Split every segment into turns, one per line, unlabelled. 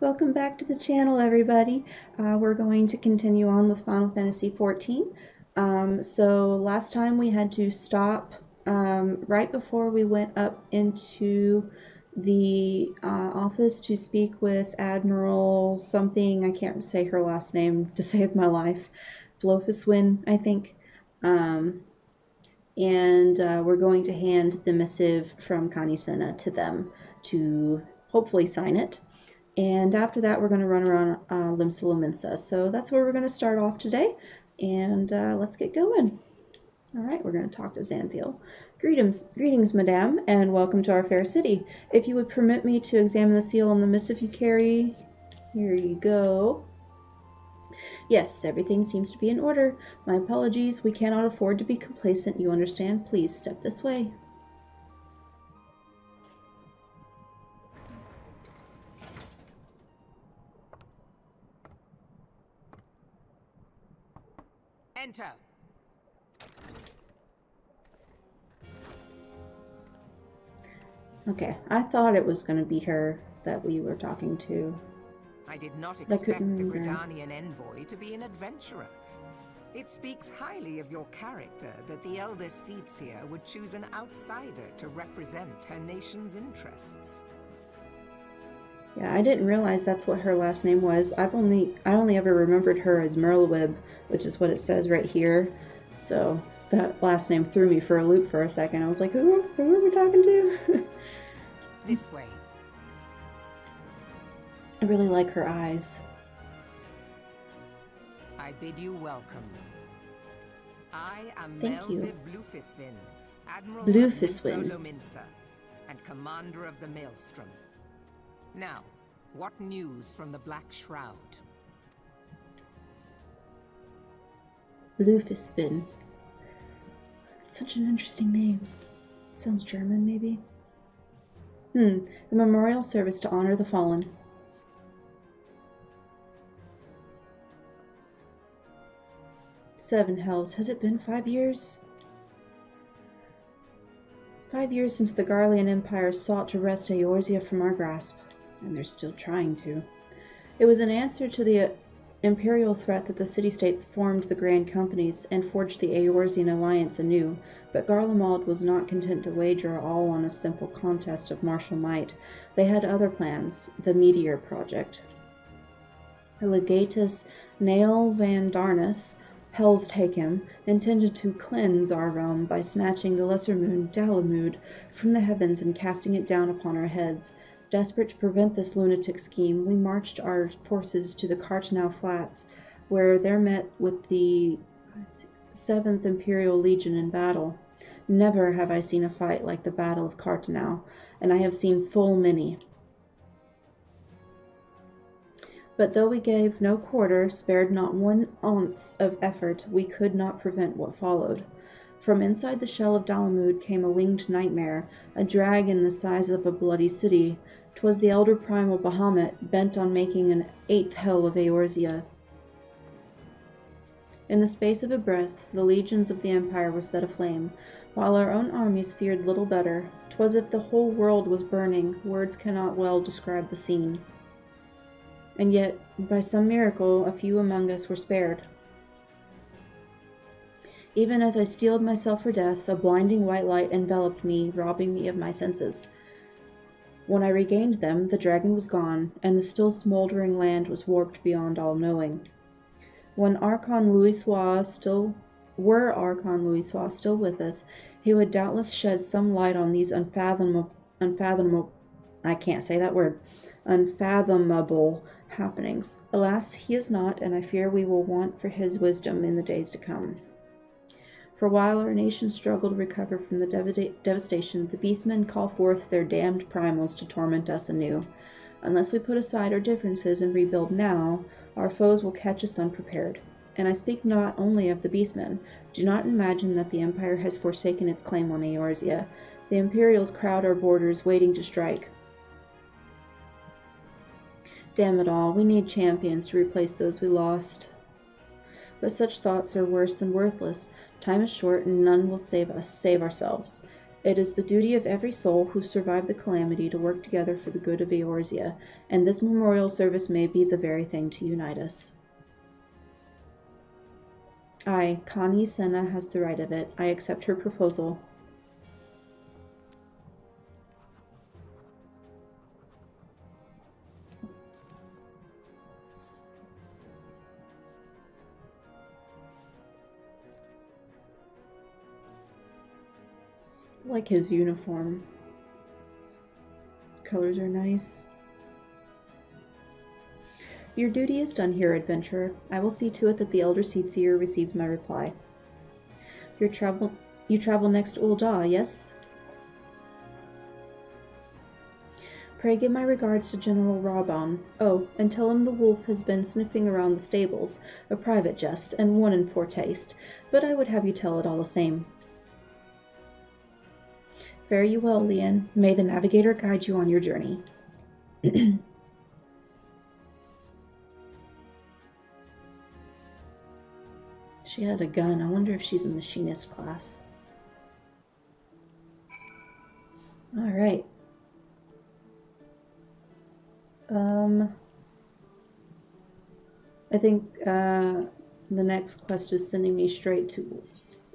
Welcome back to the channel, everybody. We're going to continue on with Final Fantasy XIV. So last time we had to stop right before we went up into the office to speak with Admiral something. I can't say her last name to save my life. Blofuswin, I think. We're going to hand the missive from Kanisena to them to hopefully sign it. And after that, we're going to run around Limsa Lominsa. So that's where we're going to start off today. And let's get going. All right, we're going to talk to Xanthiel. Greetings, madame, and welcome to our fair city. If you would permit me to examine the seal on the missive you carry, here you go. Yes, everything seems to be in order. My apologies, we cannot afford to be complacent, you understand? Please step this way.
Enter.
Okay, I thought it was going to be her that we were talking to.
I did not expect the Gridanian envoy to be an adventurer. It speaks highly of your character that the elder seats here would choose an outsider to represent her nation's interests.
Yeah, I didn't realize that's what her last name was. I only ever remembered her as Merlewib, which is what it says right here. So that last name threw me for a loop for a second. I was like, who are we talking to?
This way.
I really like her eyes.
I bid you welcome. I am
Thank you.
Blufuswin, Admiral
Blufuswin.
Limsa Lominsa, and Commander of the Maelstrom. Now, what news from the Black Shroud?
Blufuswin. Such an interesting name. Sounds German, maybe? A memorial service to honor the fallen. Seven hells. Has it been 5 years? 5 years since the Garlean Empire sought to wrest Eorzea from our grasp. And they're still trying to. It was an answer to the imperial threat that the city-states formed the Grand Companies and forged the Eorzean alliance anew, but Garlemald was not content to wager all on a simple contest of martial might. They had other plans, the Meteor Project. Legatus Nael van Darnus, Hell's Take Him, intended to cleanse our realm by snatching the lesser moon, Dalamud, from the heavens and casting it down upon our heads. Desperate to prevent this lunatic scheme, we marched our forces to the Cartnau Flats, where they met with the 7th Imperial Legion in battle. Never have I seen a fight like the Battle of Cartnau, and I have seen full many. But though we gave no quarter, spared not 1 ounce of effort, we could not prevent what followed. From inside the shell of Dalamud came a winged nightmare, a dragon the size of a bloody city. 'Twas the elder primal Bahamut, bent on making an 8th hell of Eorzea. In the space of a breath, the legions of the Empire were set aflame, while our own armies feared little better. 'Twas as if the whole world was burning. Words cannot well describe the scene. And yet, by some miracle, a few among us were spared. Even as I steeled myself for death, a blinding white light enveloped me, robbing me of my senses. When I regained them, the dragon was gone, and the still smoldering land was warped beyond all knowing. Were Archon Louisoix still with us, he would doubtless shed some light on these unfathomable happenings. Alas, he is not, and I fear we will want for his wisdom in the days to come. For while our nation struggled to recover from the devastation, the beastmen call forth their damned primals to torment us anew. Unless we put aside our differences and rebuild now, our foes will catch us unprepared. And I speak not only of the beastmen. Do not imagine that the Empire has forsaken its claim on Eorzea. The Imperials crowd our borders, waiting to strike. Damn it all, we need champions to replace those we lost. But such thoughts are worse than worthless. Time is short, and none will save ourselves. It is the duty of every soul who survived the calamity to work together for the good of Eorzea, and this memorial service may be the very thing to unite us. I, Connie Senna, has the right of it. I accept her proposal. I like his uniform. Colors are nice. Your duty is done here, adventurer. I will see to it that the Elder Seedseer receives my reply. You travel next to Ul'dah, yes? Pray give my regards to General Raubon. Oh, and tell him the wolf has been sniffing around the stables. A private jest, and one in poor taste, but I would have you tell it all the same. Fare you well, Lien. May the navigator guide you on your journey. She had a gun. I wonder if she's a machinist class. Alright. I think the next quest is sending me straight to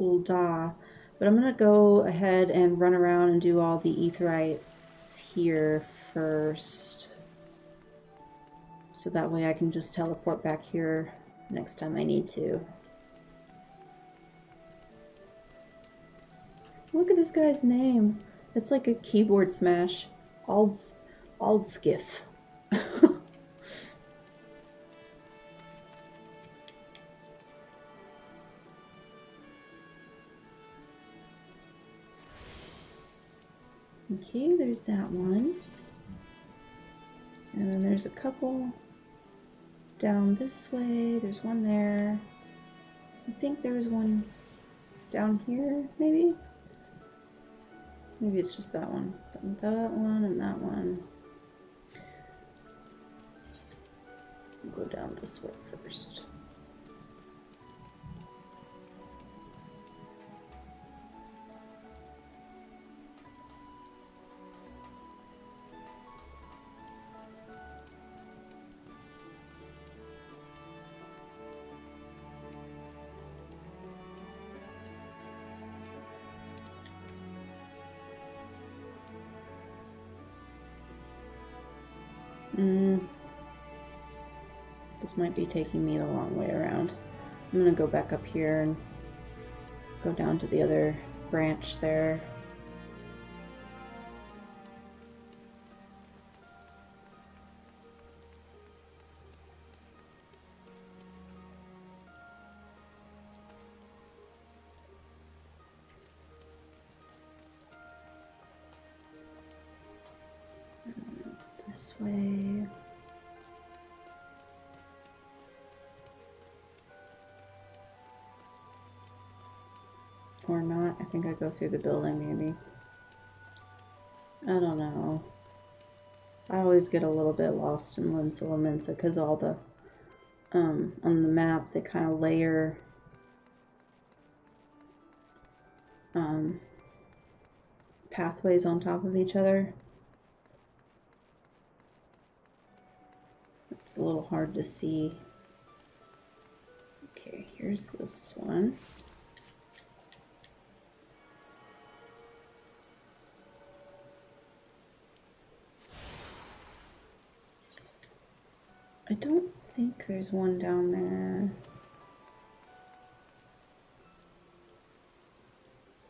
Ul'dah. But I'm going to go ahead and run around and do all the Aetherites here first. So that way I can just teleport back here next time I need to. Look at this guy's name. It's like a keyboard smash. Aldskiff. Okay, there's that one. And then there's a couple down this way. There's one there. I think there was one down here, maybe? Maybe it's just that one. That one and that one. We'll go down this way first. This might be taking me the long way around. I'm gonna go back up here and go down to the other branch there. This way. Or not. I think I go through the building, maybe. I don't know. I always get a little bit lost in Limsa Lominsa because all the, on the map, they kind of layer, pathways on top of each other. It's a little hard to see. Okay, here's this one. I don't think there's one down there.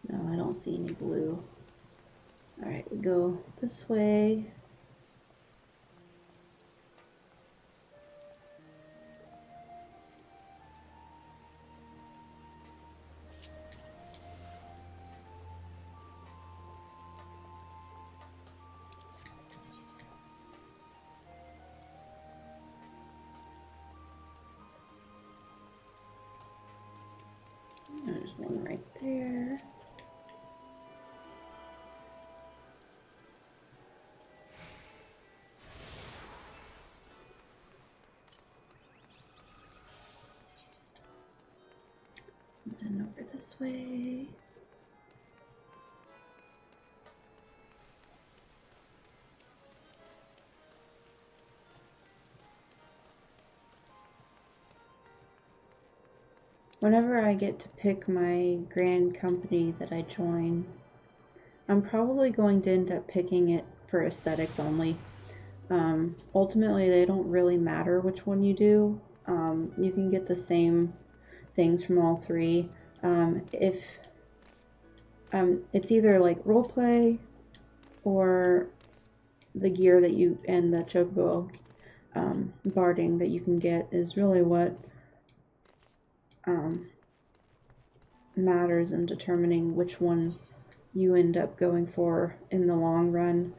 No, I don't see any blue. Alright, we go this way. There's one right there. And then over this way. whenever I get to pick my grand company that I join, I'm probably going to end up picking it for aesthetics only. Ultimately, they don't really matter which one you do. You can get the same things from all three. If it's either like roleplay or the gear that you and the chocobo barding that you can get is really what matters in determining which one you end up going for in the long run.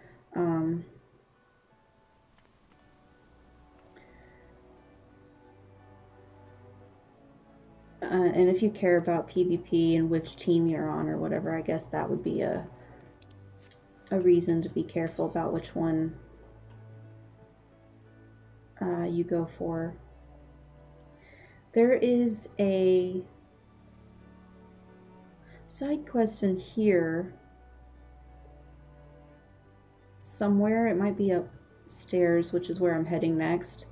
And if you care about PvP and which team you're on or whatever, I guess that would be a reason to be careful about which one you go for. There is a side quest in here somewhere. It might be upstairs, which is where I'm heading next,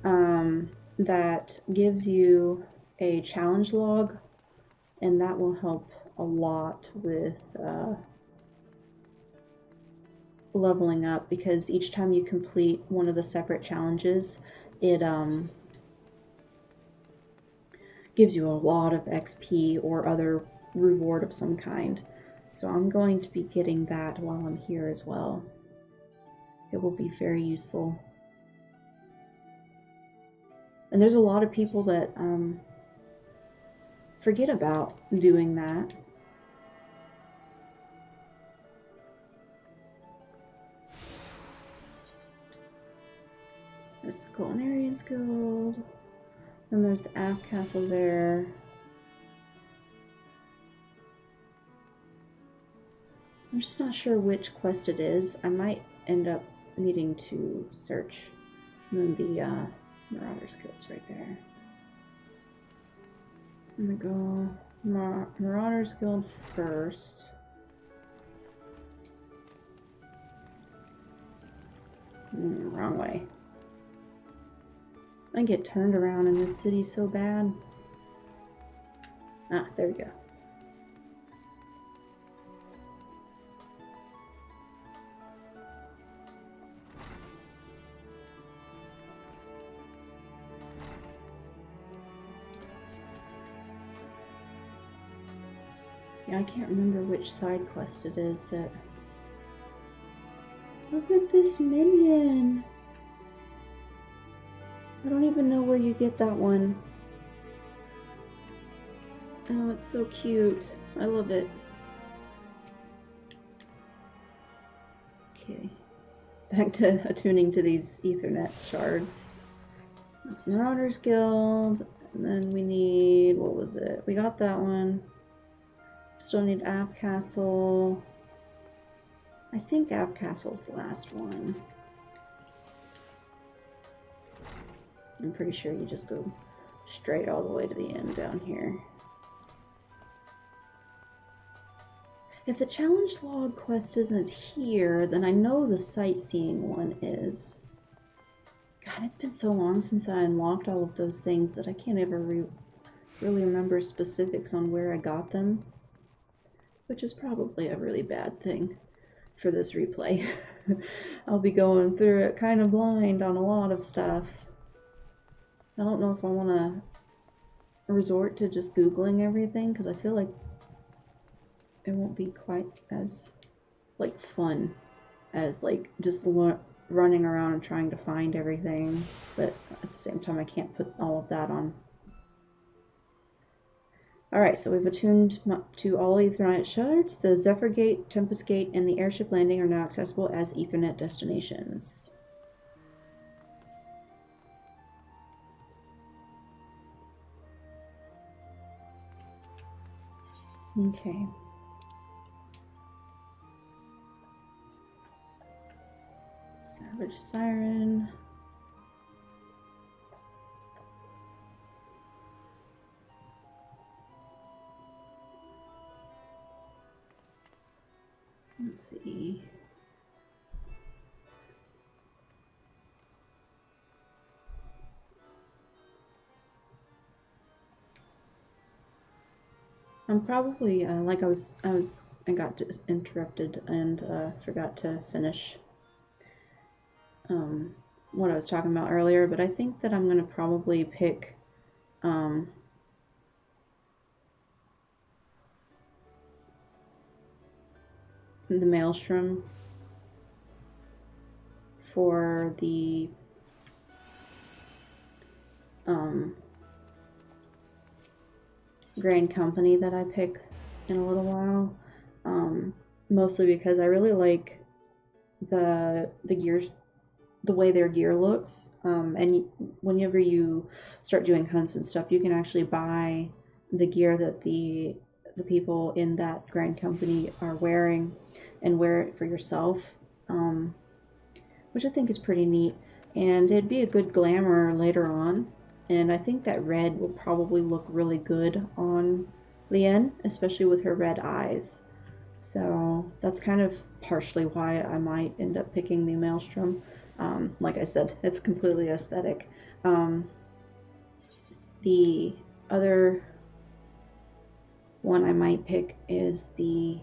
that gives you a challenge log, and that will help a lot with leveling up, because each time you complete one of the separate challenges, it gives you a lot of XP or other reward of some kind. So I'm going to be getting that while I'm here as well. It will be very useful. And there's a lot of people that forget about doing that. There's the Culinarian's Guild. Then there's the Aft Castle there. I'm just not sure which quest it is. I might end up needing to search. And then the Marauder's Guild's right there. I'm gonna go Marauder's Guild first. Wrong way. I get turned around in this city so bad. Ah, there we go. Yeah, I can't remember which side quest it is that... Look at this minion! I don't even know where you get that one. Oh, it's so cute. I love it. Okay. Back to attuning to these Ethernet shards. That's Marauders Guild. And then we need... what was it? We got that one. Still need Aft Castle. I think Aft Castle's the last one. I'm pretty sure you just go straight all the way to the end down here. If the challenge log quest isn't here, then I know the sightseeing one is. God, it's been so long since I unlocked all of those things that I can't ever really remember specifics on where I got them. Which is probably a really bad thing for this replay. I'll be going through it kind of blind on a lot of stuff. I don't know if I want to resort to just Googling everything, because I feel like it won't be quite as like fun as like just running around and trying to find everything. But at the same time, I can't put all of that on. Alright, so we've attuned to all Ethernet shards. The Zephyr Gate, Tempest Gate, and the airship landing are now accessible as Ethernet destinations. Okay. Savage Siren. Let's see. I'm probably like I got interrupted and forgot to finish what I was talking about earlier, but I think that I'm gonna probably pick the Maelstrom for the Grand Company that I pick in a little while, mostly because I really like the gear, the way their gear looks, and whenever you start doing hunts and stuff, you can actually buy the gear that the people in that Grand Company are wearing and wear it for yourself, which I think is pretty neat, and it'd be a good glamour later on. And I think that red will probably look really good on Lien, especially with her red eyes. So that's kind of partially why I might end up picking the Maelstrom. Like I said, it's completely aesthetic. The other one I might pick is the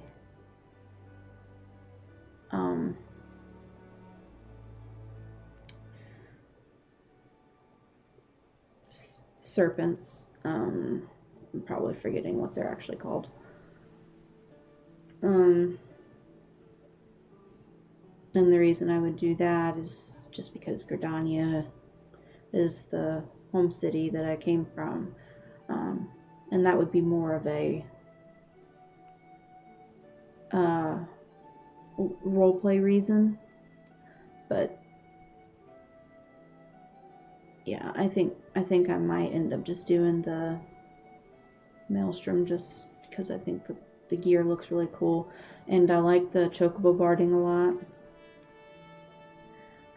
serpents. I'm probably forgetting what they're actually called. And the reason I would do that is just because Gridania is the home city that I came from, and that would be more of a roleplay reason. But yeah, I think I might end up just doing the Maelstrom just because I think the gear looks really cool, and I like the chocobo barding a lot.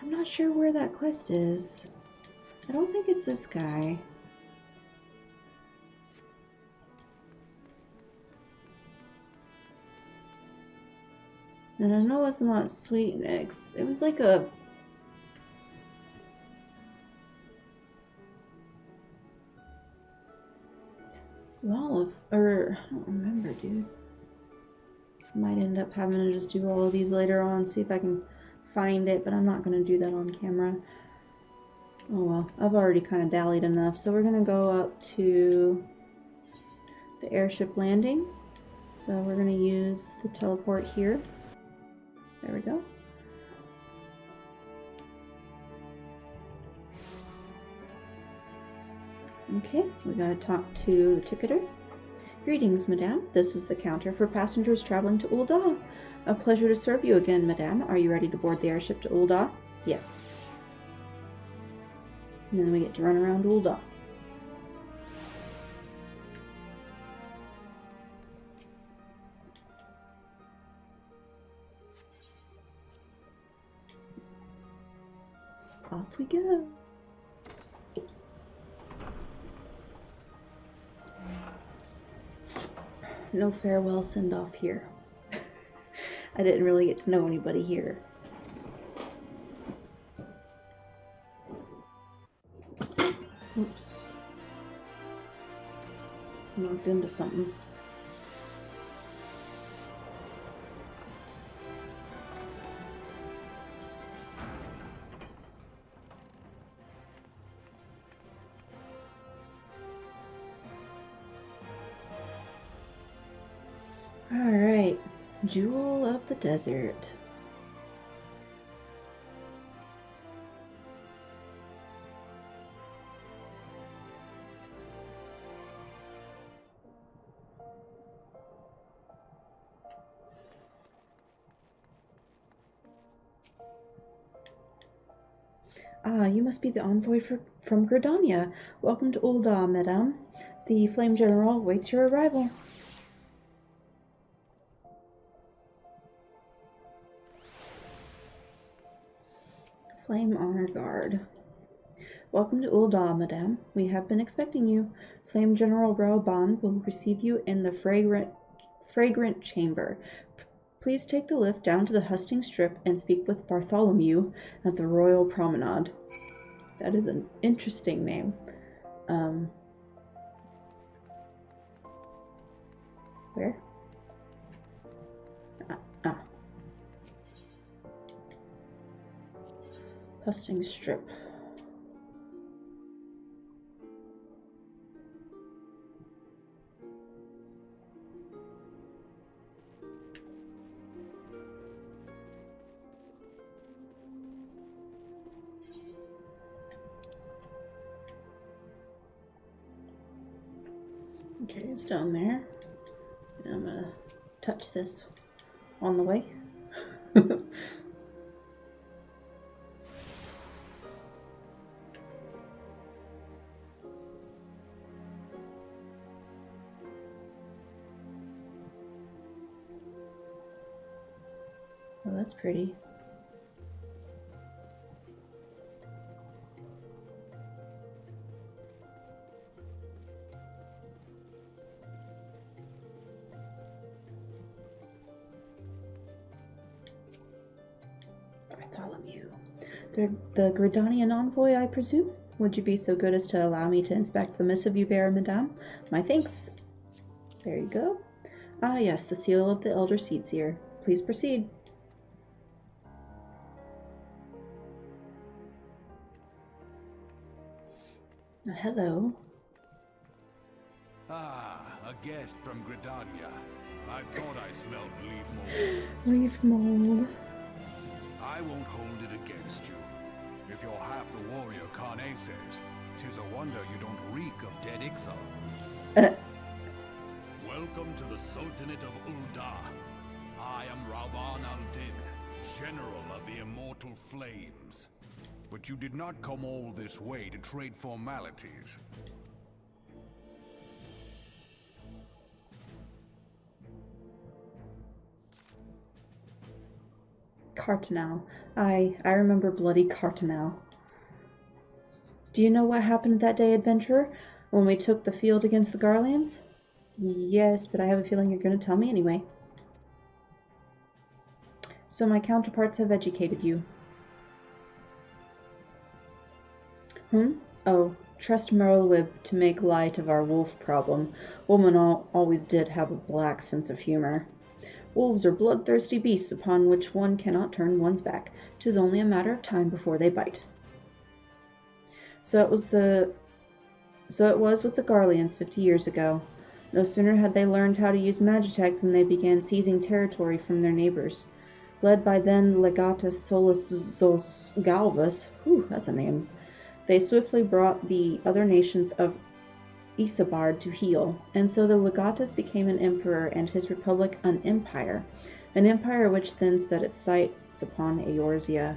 I'm not sure where that quest is. I don't think it's this guy. And I know it's not Sweetnix. It was like a... wall of... or... I don't remember, dude. Might end up having to just do all of these later on, see if I can find it, but I'm not going to do that on camera. Oh well, I've already kind of dallied enough, so we're going to go up to the airship landing. So we're going to use the teleport here. There we go. Okay, we got to talk to the ticketer. Greetings, madame. This is the counter for passengers traveling to Ul'dah. A pleasure to serve you again, madame. Are you ready to board the airship to Ul'dah? Yes. And then we get to run around Ul'dah. Off we go. No farewell send-off here. I didn't really get to know anybody here. Oops. Knocked into something. Alright, Jewel of the Desert. Ah, you must be the envoy from Gridania. Welcome to Ul'dah, madame. The Flame General awaits your arrival. Flame Honor Guard. Welcome to Ul'dah, madame. We have been expecting you. Flame General Raoban will receive you in the fragrant chamber. Please take the lift down to the Husting Strip and speak with Bartholomew at the Royal Promenade. That is an interesting name. Where? Ah. Husting strip. Okay, it's down there. And I'm gonna touch this on the way. Oh, that's pretty. Bartholomew. The Gridanian envoy, I presume? Would you be so good as to allow me to inspect the missive you bear, madame? My thanks. There you go. Ah, yes, the seal of the Elder Seedseer. Please proceed. Hello.
Ah, a guest from Gridania. I thought I smelled leaf mold.
Leaf mold.
I won't hold it against you. If you're half the warrior Kane says, 'tis a wonder you don't reek of dead Ixal. Welcome to the Sultanate of Ul'dah. I am Rauban al-Din, General of the Immortal Flames. But you did not come all this way to trade formalities.
Cartanel. I remember bloody Cartanel. Do you know what happened that day, adventurer, when we took the field against the Garleans? Yes, but I have a feeling you're going to tell me anyway. So my counterparts have educated you. Oh, trust Merlewib to make light of our wolf problem. Women always did have a black sense of humor. Wolves are bloodthirsty beasts upon which one cannot turn one's back. 'Tis only a matter of time before they bite. So it was with the Garleans 50 years ago. No sooner had they learned how to use Magitech than they began seizing territory from their neighbors. Led by then Legatus Solus Galvus, that's a name, they swiftly brought the other nations of Isambard to heel, and so the Legatus became an emperor and his republic an empire which then set its sights upon Eorzea.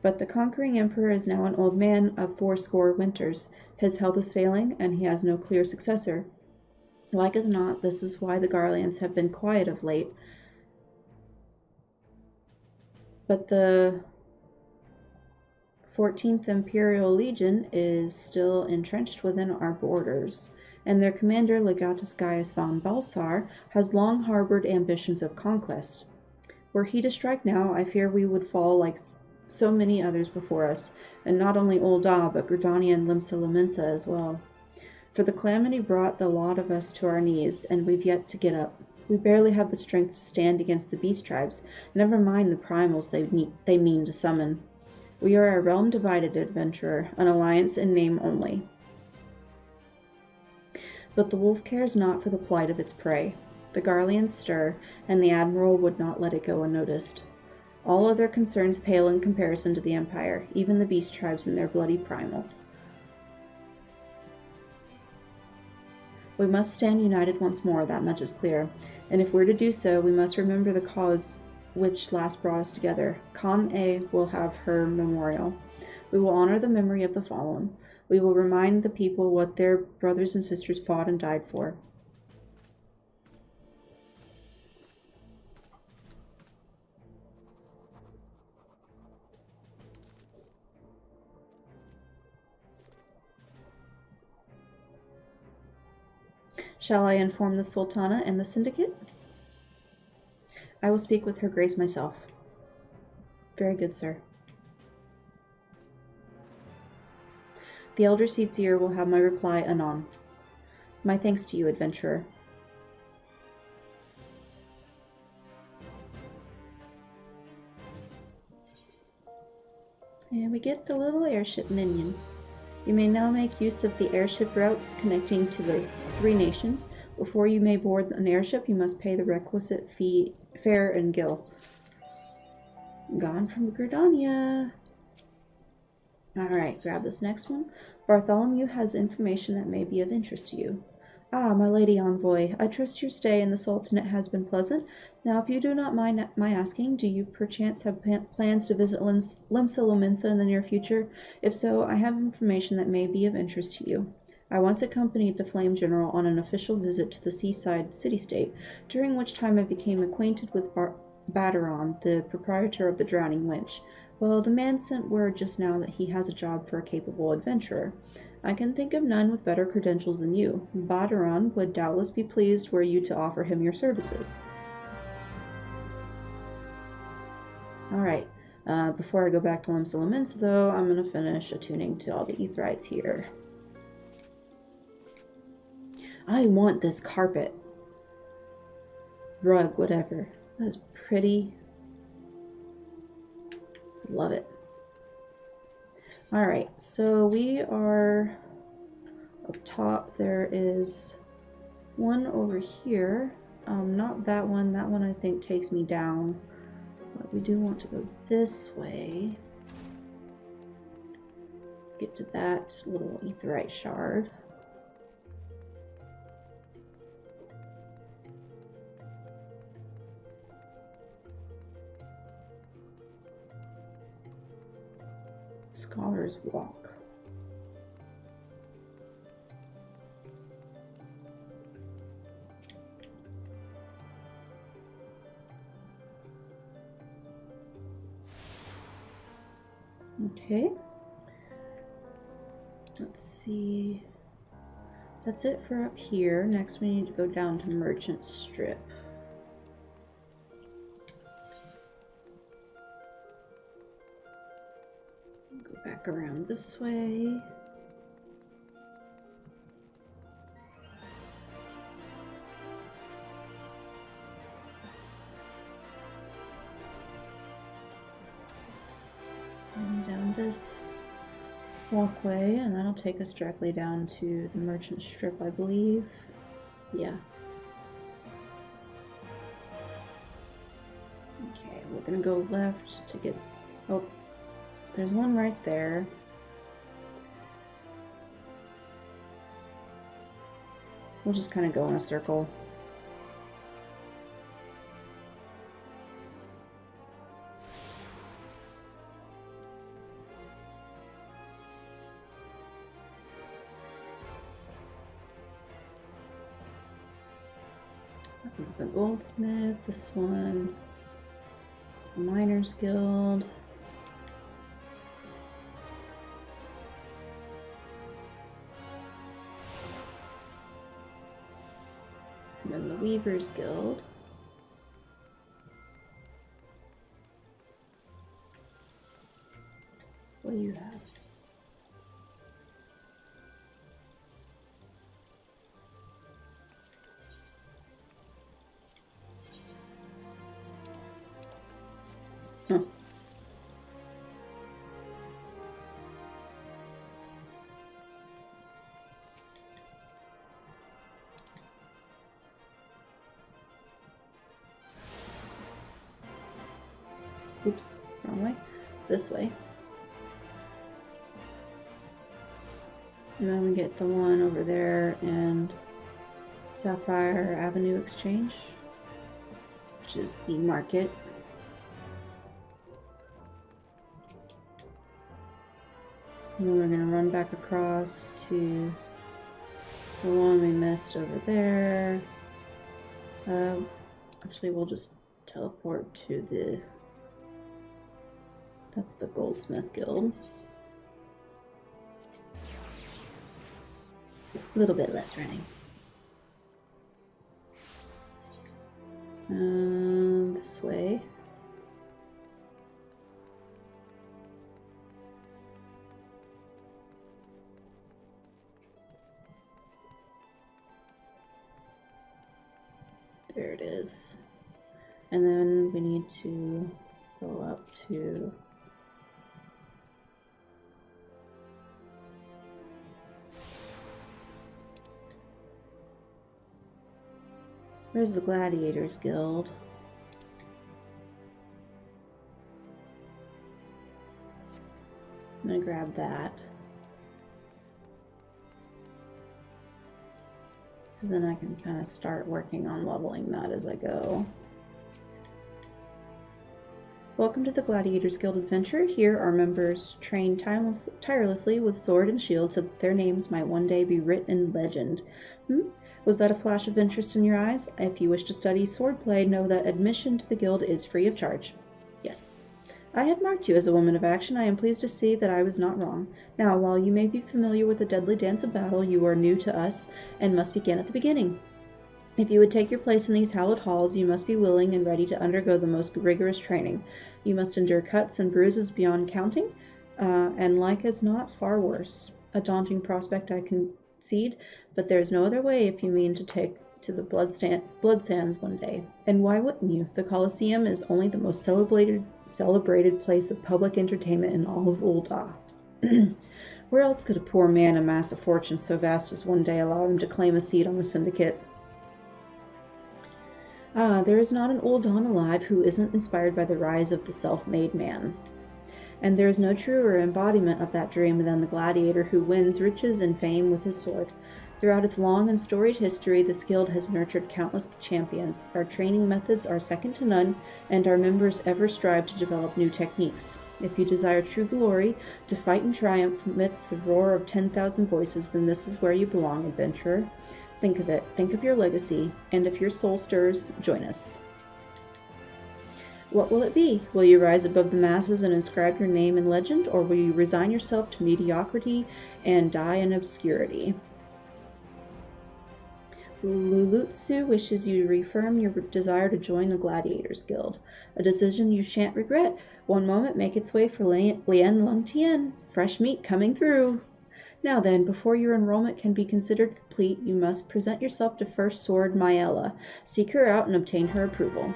But the conquering emperor is now an old man of 80 winters. His health is failing, and he has no clear successor. Like as not, this is why the Garleans have been quiet of late. But the 14th Imperial Legion is still entrenched within our borders, and their commander, Legatus Gaius von Balsar, has long harbored ambitions of conquest. Were he to strike now, I fear we would fall like so many others before us, and not only Ul'dah, but Gridania and Limsa Lominsa as well. For the calamity brought the lot of us to our knees, and we've yet to get up. We barely have the strength to stand against the beast tribes, never mind the primals they mean to summon. We are a realm divided, adventurer, an alliance in name only. But the wolf cares not for the plight of its prey. The Garleans stir, and the Admiral would not let it go unnoticed. All other concerns pale in comparison to the Empire, even the beast tribes and their bloody primals. We must stand united once more, that much is clear, and if we're to do so, we must remember the cause which last brought us together. Kan-e will have her memorial. We will honor the memory of the fallen. We will remind the people what their brothers and sisters fought and died for. Shall I inform the Sultana and the Syndicate? I will speak with Her Grace myself. Very good, sir. The Elder Seedseer will have my reply anon. My thanks to you, adventurer. get the little airship minion. You may now make use of the airship routes connecting to the 3 nations. Before you may board an airship, you must pay the requisite fare and gil. Gone from Gridania. Alright, grab this next one. Bartholomew has information that may be of interest to you. Ah, my lady envoy, I trust your stay in the Sultanate has been pleasant. Now, if you do not mind my asking, do you perchance have plans to visit Limsa Lominsa in the near future? If so, I have information that may be of interest to you. I once accompanied the Flame General on an official visit to the seaside city-state, during which time I became acquainted with Badaron, the proprietor of the Drowning Winch. Well, the man sent word just now that he has a job for a capable adventurer. I can think of none with better credentials than you. Badaron would doubtless be pleased were you to offer him your services. Alright, before I go back to Limsa Lominsa, though, I'm going to finish attuning to all the Aetherites here. I want this carpet. Rug, whatever. That is pretty. Love it. Alright, so we are up top. There is one over here. Not that one. That one I think takes me down. But we do want to go this way. Get to that little Aetherite shard. Scholar's Walk. Okay. Let's see. That's it for up here. Next we need to go down to Merchant Strip. Back around this way. And down this walkway, and that'll take us directly down to the Merchant Strip, I believe. Yeah. Okay, we're gonna go left to get... Oh. There's one right there. We'll just kind of go in a circle. That was the Goldsmith. This one is the Miners Guild. Then the Weaver's Guild. What do you have? Huh. Oops, wrong way. This way. And then we get the one over there and Sapphire Avenue Exchange, which is the market. And then we're going to run back across to the one we missed over there. Actually, we'll just teleport to the... That's the Goldsmith Guild. A little bit less running. This way. There it is. And then we need to go up to Where's the Gladiators Guild? I'm gonna grab that. Because then I can kind of start working on leveling that as I go. Welcome to the Gladiators Guild adventure. Here our members train tirelessly with sword and shield so that their names might one day be written in legend. Was that a flash of interest in your eyes? If you wish to study swordplay, know that admission to the guild is free of charge. Yes. I had marked you as a woman of action. I am pleased to see that I was not wrong. Now, while you may be familiar with the deadly dance of battle, you are new to us and must begin at the beginning. If you would take your place in these hallowed halls, you must be willing and ready to undergo the most rigorous training. You must endure cuts and bruises beyond counting, and like as not, far worse. A daunting prospect, I concede, but there is no other way if you mean to take to the blood sands one day. And why wouldn't you? The Colosseum is only the most celebrated place of public entertainment in all of Ul'dah. Where else could a poor man amass a fortune so vast as one day allow him to claim a seat on the syndicate? There is not an Ul'dah alive who isn't inspired by the rise of the self-made man. And there is no truer embodiment of that dream than the gladiator who wins riches and fame with his sword. Throughout its long and storied history, this guild has nurtured countless champions. Our training methods are second to none, and our members ever strive to develop new techniques. If you desire true glory, to fight and triumph amidst the roar of 10,000 voices, then this is where you belong, adventurer. Think of it. Think of your legacy, and if your soul stirs, join us. What will it be? Will you rise above the masses and inscribe your name in legend, or will you resign yourself to mediocrity and die in obscurity? Lulutsu wishes you to reaffirm your desire to join the Gladiators Guild. A decision you shan't regret. One moment make its way for Lien Lungtian. Fresh meat coming through. Now then, before your enrollment can be considered complete, you must present yourself to First Sword Myella. Seek her out and obtain her approval.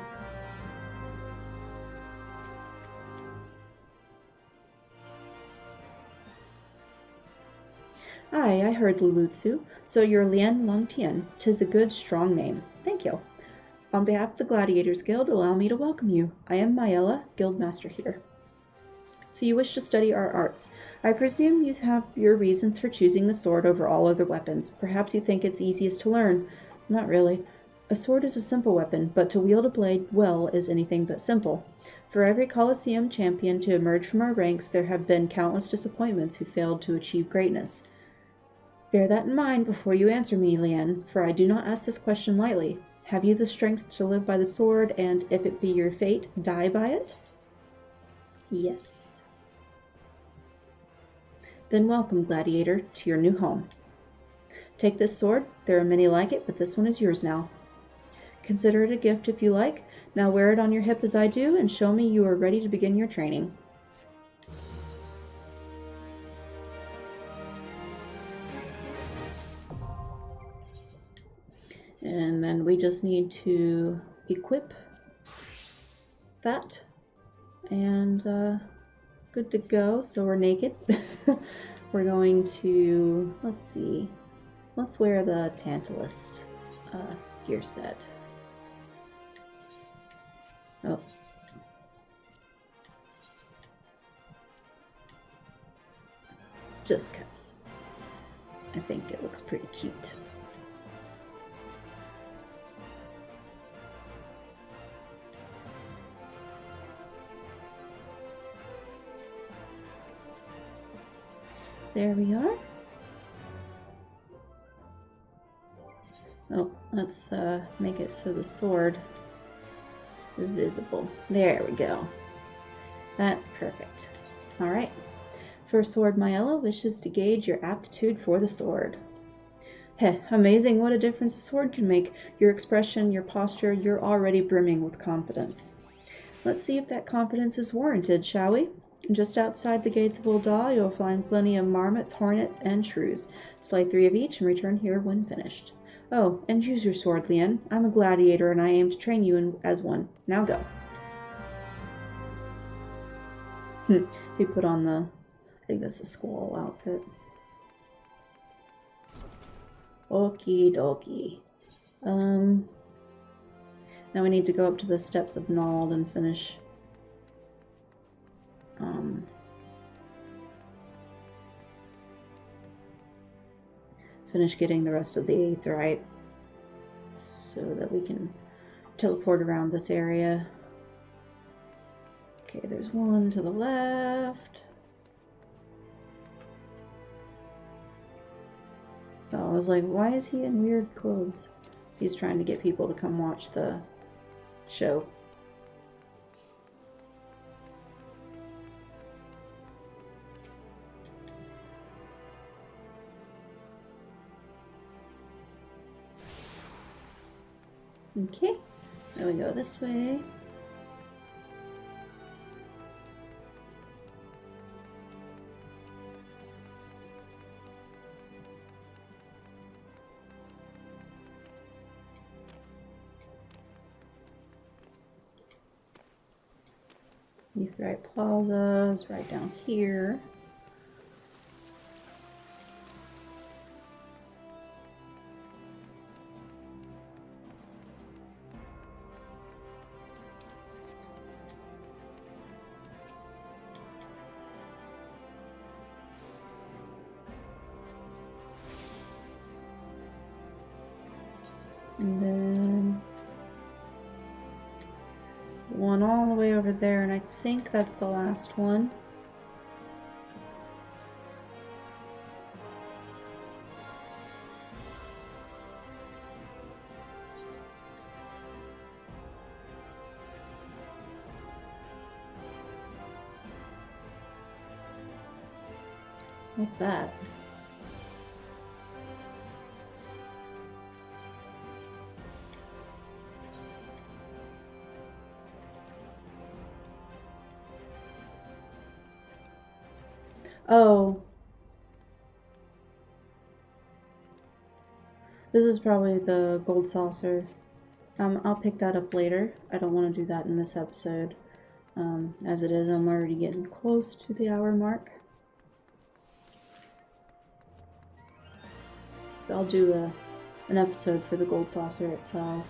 Aye, I heard Lulutsu. So you're Lien Lungtian. 'Tis a good, strong name. Thank you. On behalf of the Gladiators Guild, allow me to welcome you. I am Myella, Guildmaster here. So you wish to study our arts. I presume you have your reasons for choosing the sword over all other weapons. Perhaps you think it's easiest to learn. Not really. A sword is a simple weapon, but to wield a blade well is anything but simple. For every Colosseum champion to emerge from our ranks, there have been countless disappointments who failed to achieve greatness. Bear that in mind before you answer me, Lien, for I do not ask this question lightly. Have you the strength to live by the sword, and if it be your fate, die by it? Yes. Then welcome, Gladiator, to your new home. Take this sword. There are many like it, but this one is yours now. Consider it a gift if you like. Now wear it on your hip as I do, and show me you are ready to begin your training. And then we just need to equip that, and good to go. So we're naked. We're going to, let's see, let's wear the Tantalist gear set. Oh. Just 'cause I think it looks pretty cute. There we are. Oh, let's make it so the sword is visible. There we go. That's perfect. All right. First Sword Myella wishes to gauge your aptitude for the sword. Heh, amazing what a difference a sword can make. Your expression, your posture, you're already brimming with confidence. Let's see if that confidence is warranted, shall we? Just outside the gates of Ul'dah, you'll find plenty of marmots, hornets, and shrews. Slay 3 of each and return here when finished. Oh, and use your sword, Lien. I'm a gladiator, and I aim to train you as one. Now go. He put on the, I think that's the squall outfit. Okie dokie. Now we need to go up to the steps of NALD and finish getting the rest of the aetheryte so that we can teleport around this area. Okay, there's one to the left. Oh, I was like, why is he in weird clothes? He's trying to get people to come watch the show. Okay, now we go this way. Aetheryte Plaza is right down here. And then one all the way over there, and I think that's the last one. What's that? Oh. This is probably the gold saucer. I'll pick that up later. I don't want to do that in this episode. As it is, I'm already getting close to the hour mark. So I'll do an episode for the gold saucer itself.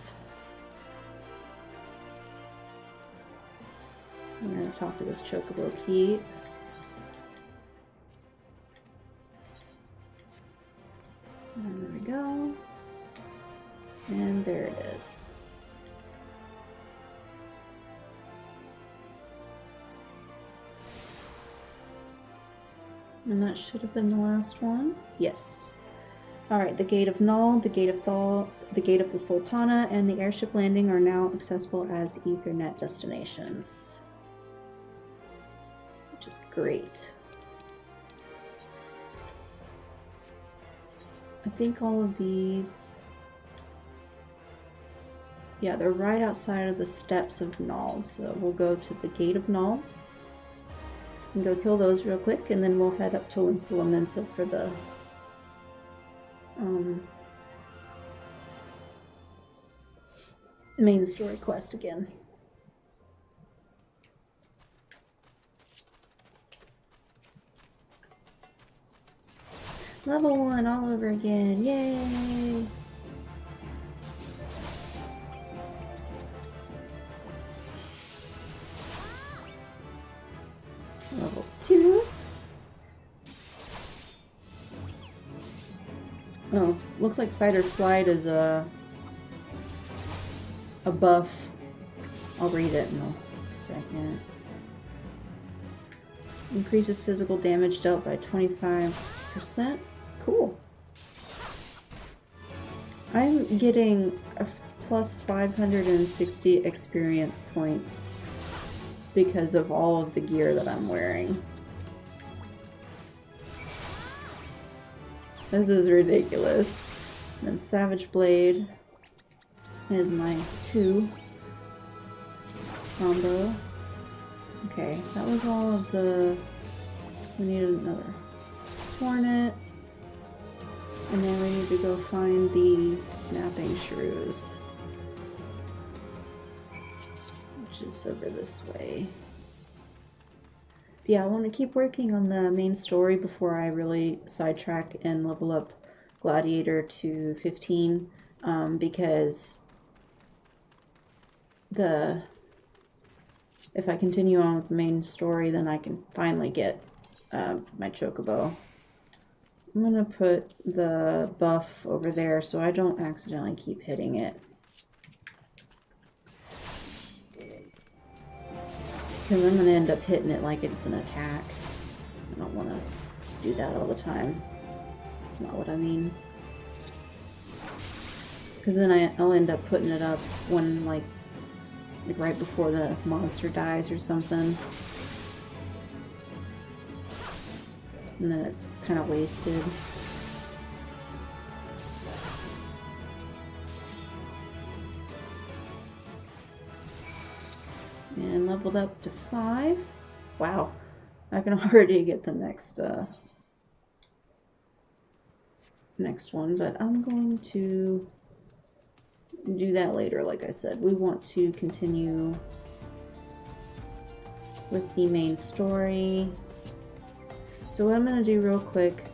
I'm going to talk to this Chocobo Keep. And there we go. And there it is. And that should have been the last one. Yes. Alright, the Gate of NALD, the Gate of Thal, the Gate of the Sultana, and the airship landing are now accessible as Ethernet destinations. Which is great. I think all of these... Yeah, they're right outside of the steps of NALD, so we'll go to the Gate of NALD and go kill those real quick, and then we'll head up to Limsa Lominsa for the main story quest again. Level 1 all over again, yay! Level 2. Oh, looks like Fight or Flight is a buff. I'll read it in a second. Increases physical damage dealt by 25%. Cool. I'm getting a plus 560 experience points because of all of the gear that I'm wearing. This is ridiculous. And Savage Blade is my 2 combo. Okay, that was all of the... We needed another Hornet. And then we need to go find the Snapping Shrews, which is over this way. Yeah, I want to keep working on the main story before I really sidetrack and level up Gladiator to 15, because if I continue on with the main story, then I can finally get my chocobo. I'm gonna put the buff over there so I don't accidentally keep hitting it. Because I'm gonna end up hitting it like it's an attack. I don't want to do that all the time. That's not what I mean. Because then I'll end up putting it up when, like right before the monster dies or something. And then it's kind of wasted. And leveled up to 5. Wow. I can already get the next one, but I'm going to do that later. Like I said, we want to continue with the main story. So what I'm going to do real quick,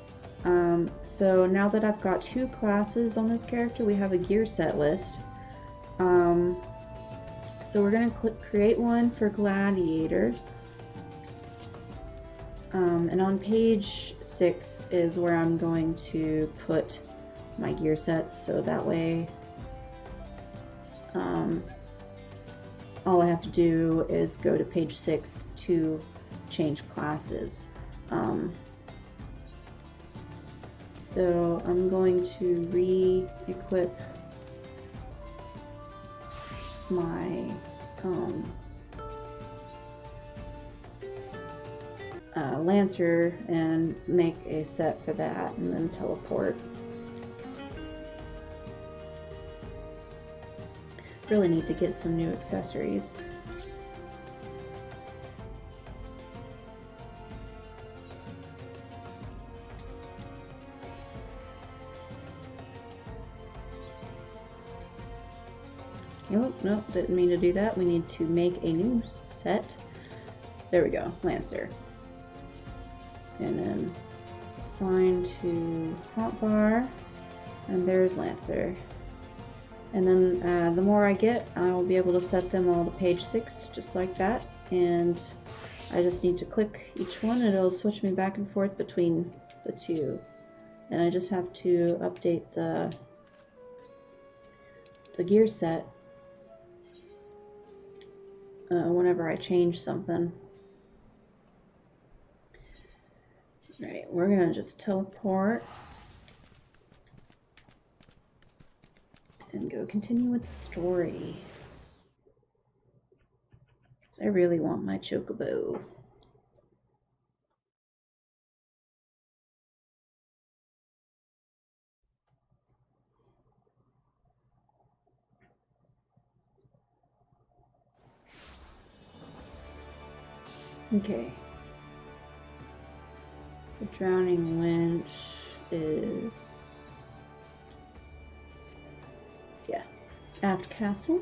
so now that I've got 2 classes on this character, we have a gear set list. So we're going to click create one for gladiator. And on page 6 is where I'm going to put my gear sets, so that way all I have to do is go to page 6 to change classes. So I'm going to re-equip my Lancer and make a set for that, and then teleport. Really need to get some new accessories. Nope, didn't mean to do that. We need to make a new set. There we go, Lancer. And then assign to hotbar, and there's Lancer. And then the more I get, I will be able to set them all to page 6, just like that. And I just need to click each one, and it'll switch me back and forth between the 2. And I just have to update the gear set whenever I change something. Right, we're gonna just teleport and go continue with the story. So I really want my chocobo. Okay. The drowning winch is, yeah, aft castle.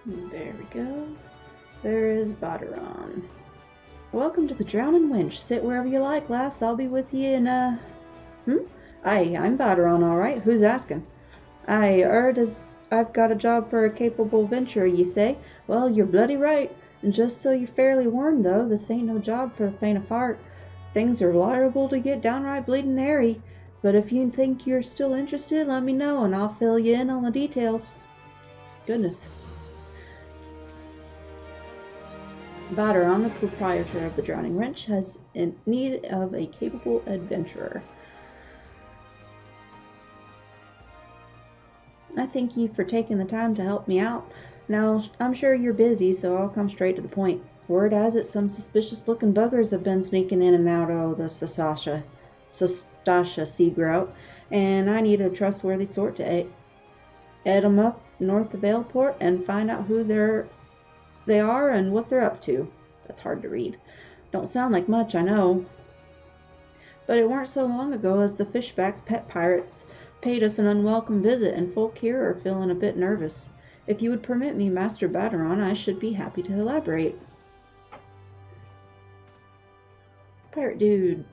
There we go. There is Baderon. Welcome to the Drowning Winch. Sit wherever you like, lass. I'll be with you in, Aye, I'm Baderon, alright. Who's asking? Aye, heard as I've got a job for a capable venturer, ye say? Well, you're bloody right. And just so you're fairly warned, though, this ain't no job for the faint of heart. Things are liable to get downright bleeding hairy. But if you think you're still interested, let me know, and I'll fill you in on the details. Goodness. Baderon, the proprietor of the Drowning Wrench, has in need of a capable adventurer. I thank you for taking the time to help me out. Now, I'm sure you're busy, so I'll come straight to the point. Word has it some suspicious-looking buggers have been sneaking in and out of the Sastasha sea grout, and I need a trustworthy sort to head 'em up north of Aleport and find out who they are and what they're up to. That's hard to read. Don't sound like much, I know. But it weren't so long ago as the Fishback's pet pirates paid us an unwelcome visit, and folk here are feeling a bit nervous. If you would permit me, Master Baderon, I should be happy to elaborate. Pirate dude.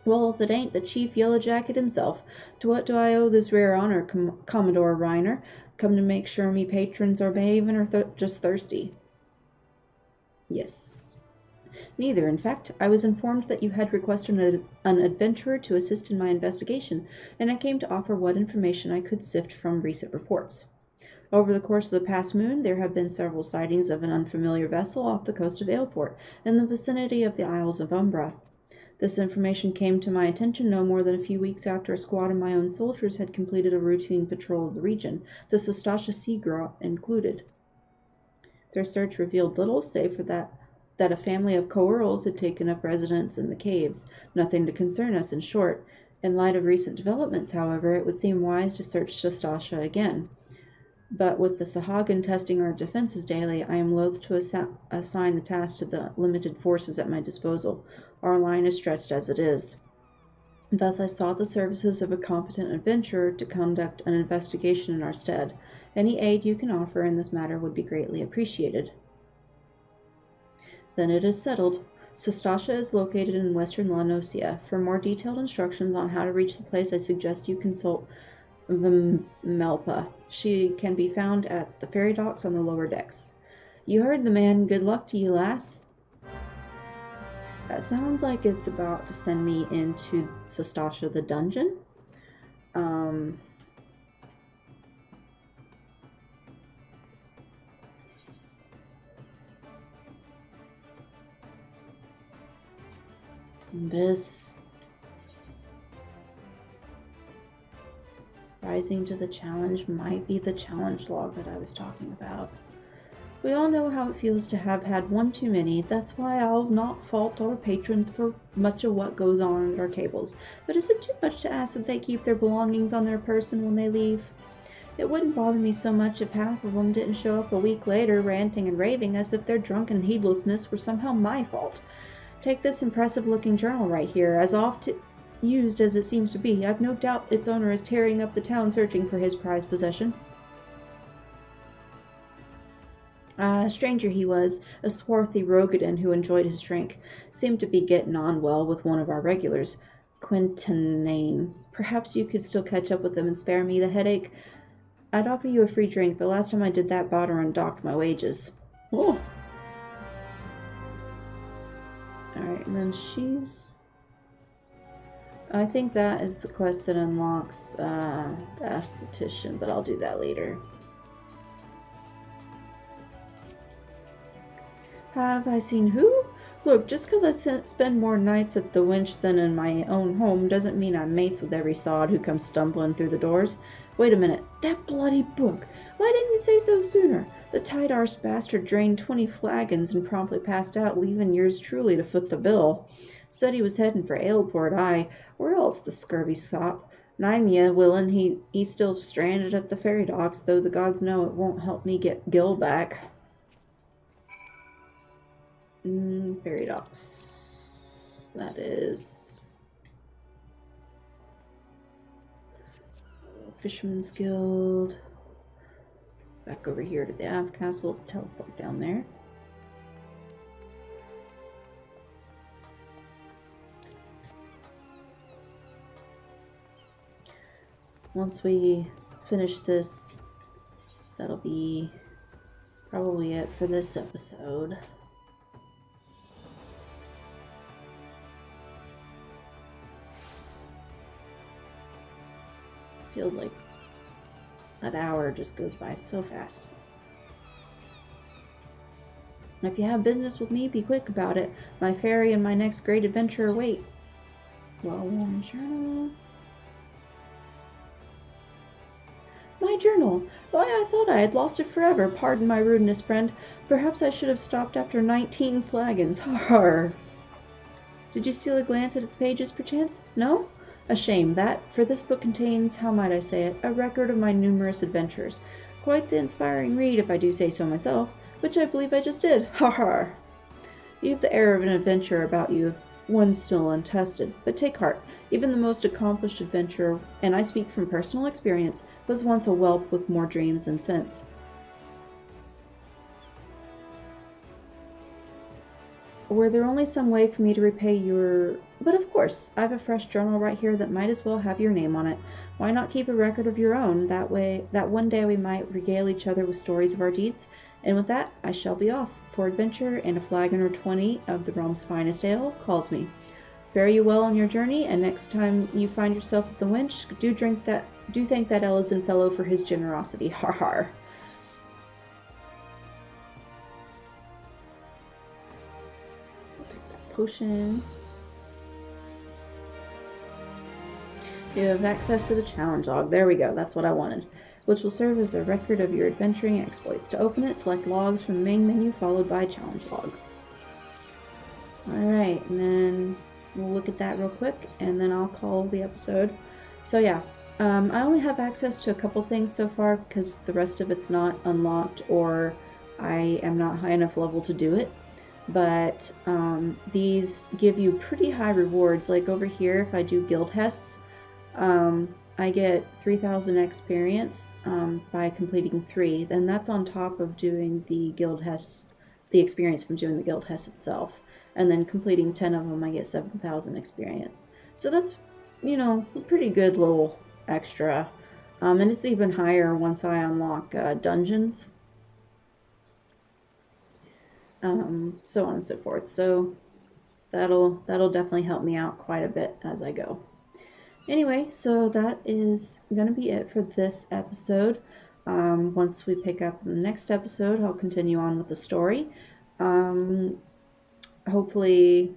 Well, if it ain't the Chief Yellowjacket himself, to what do I owe this rare honor, Commodore Reiner? Come to make sure me patrons are behaving or just thirsty? Yes. Neither. In fact, I was informed that you had requested an adventurer to assist in my investigation, and I came to offer what information I could sift from recent reports. Over the course of the past moon, there have been several sightings of an unfamiliar vessel off the coast of Aleport, in the vicinity of the Isles of Umbra. This information came to my attention no more than a few weeks after a squad of my own soldiers had completed a routine patrol of the region, the Sestasha Sea Grot included. Their search revealed little, save for that a family of Coeurls had taken up residence in the caves. Nothing to concern us, in short. In light of recent developments, however, it would seem wise to search Sestasha again. But with the Sahagin testing our defenses daily, I am loath to assign the task to the limited forces at my disposal. Our line is stretched as it is. Thus I sought the services of a competent adventurer to conduct an investigation in our stead. Any aid you can offer in this matter would be greatly appreciated. Then it is settled. Sestasha is located in western La Nocia. For more detailed instructions on how to reach the place, I suggest you consult Melpa. She can be found at the ferry docks on the lower decks. You heard the man. Good luck to you, lass. That sounds like it's about to send me into Sestasha the dungeon. This rising to the challenge might be the challenge log that I was talking about. We all know how it feels to have had one too many. That's why I'll not fault our patrons for much of what goes on at our tables. But is it too much to ask that they keep their belongings on their person when they leave? It wouldn't bother me so much if half of them didn't show up a week later ranting and raving as if their drunken heedlessness were somehow my fault. Take this impressive-looking journal right here. As oft used as it seems to be, I've no doubt its owner is tearing up the town searching for his prized possession. A stranger he was, a swarthy Rogadin who enjoyed his drink. Seemed to be getting on well with one of our regulars, Quintanane. Perhaps you could still catch up with him and spare me the headache. I'd offer you a free drink, but last time I did that, Baderon docked my wages. Oh! Alright, and then she's... I think that is the quest that unlocks the aesthetician, but I'll do that later. Have I seen who? Look, just because I spend more nights at the winch than in my own home doesn't mean I'm mates with every sod who comes stumbling through the doors. Wait a minute, that bloody book! Why didn't you say so sooner? The tight-arsed bastard drained 20 flagons and promptly passed out, leaving yours truly to foot the bill. Said he was heading for Aleport, where else the scurvy sop? Nymea willin' he's still stranded at the ferry docks, though the gods know it won't help me get Gil back. Ferry docks. That is... Fisherman's Guild. Back over here to the Av Castle, teleport down there. Once we finish this, that'll be probably it for this episode. Feels like that hour just goes by so fast. If you have business with me, be quick about it. My ferry and my next great adventure await. Well-worn journal. My journal! Why, I thought I had lost it forever. Pardon my rudeness, friend. Perhaps I should have stopped after 19 flagons. Har! Did you steal a glance at its pages, perchance? No? A shame that, for this book contains, how might I say it, a record of my numerous adventures. Quite the inspiring read, if I do say so myself, which I believe I just did. Ha ha! You have the air of an adventurer about you, one still untested. But take heart, even the most accomplished adventurer, and I speak from personal experience, was once a whelp with more dreams than sense. Were there only some way for me to repay your... But of course, I have a fresh journal right here that might as well have your name on it. Why not keep a record of your own? That way, that one day we might regale each other with stories of our deeds. And with that, I shall be off, for adventure, and a flagon or 20 of the realm's finest ale calls me. Fare you well on your journey, and next time you find yourself at the Winch, do thank that Ellison fellow for his generosity. Har har. Potion. You have access to the challenge log. There we go. That's what I wanted. Which will serve as a record of your adventuring exploits. To open it, select logs from the main menu, followed by challenge log. Alright, and then we'll look at that real quick, and then I'll call the episode. So yeah, I only have access to a couple things so far, because the rest of it's not unlocked, or I am not high enough level to do it. But these give you pretty high rewards. Like over here, if I do guild hests, I get 3,000 experience by completing 3. Then that's on top of doing the guild hests, the experience from doing the guild hest itself. And then completing 10 of them, I get 7,000 experience. So that's, you know, a pretty good little extra. And it's even higher once I unlock dungeons. So on and so forth. So that'll definitely help me out quite a bit as I go. Anyway, so that is going to be it for this episode. Once we pick up the next episode, I'll continue on with the story. Hopefully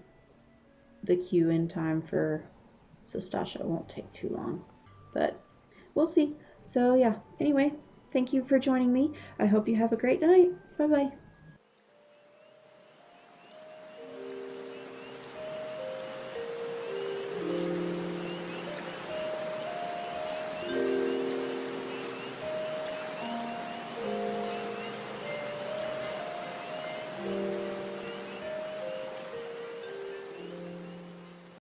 the queue-in time for Sastasha won't take too long, but we'll see. So yeah, anyway, thank you for joining me. I hope you have a great night. Bye-bye.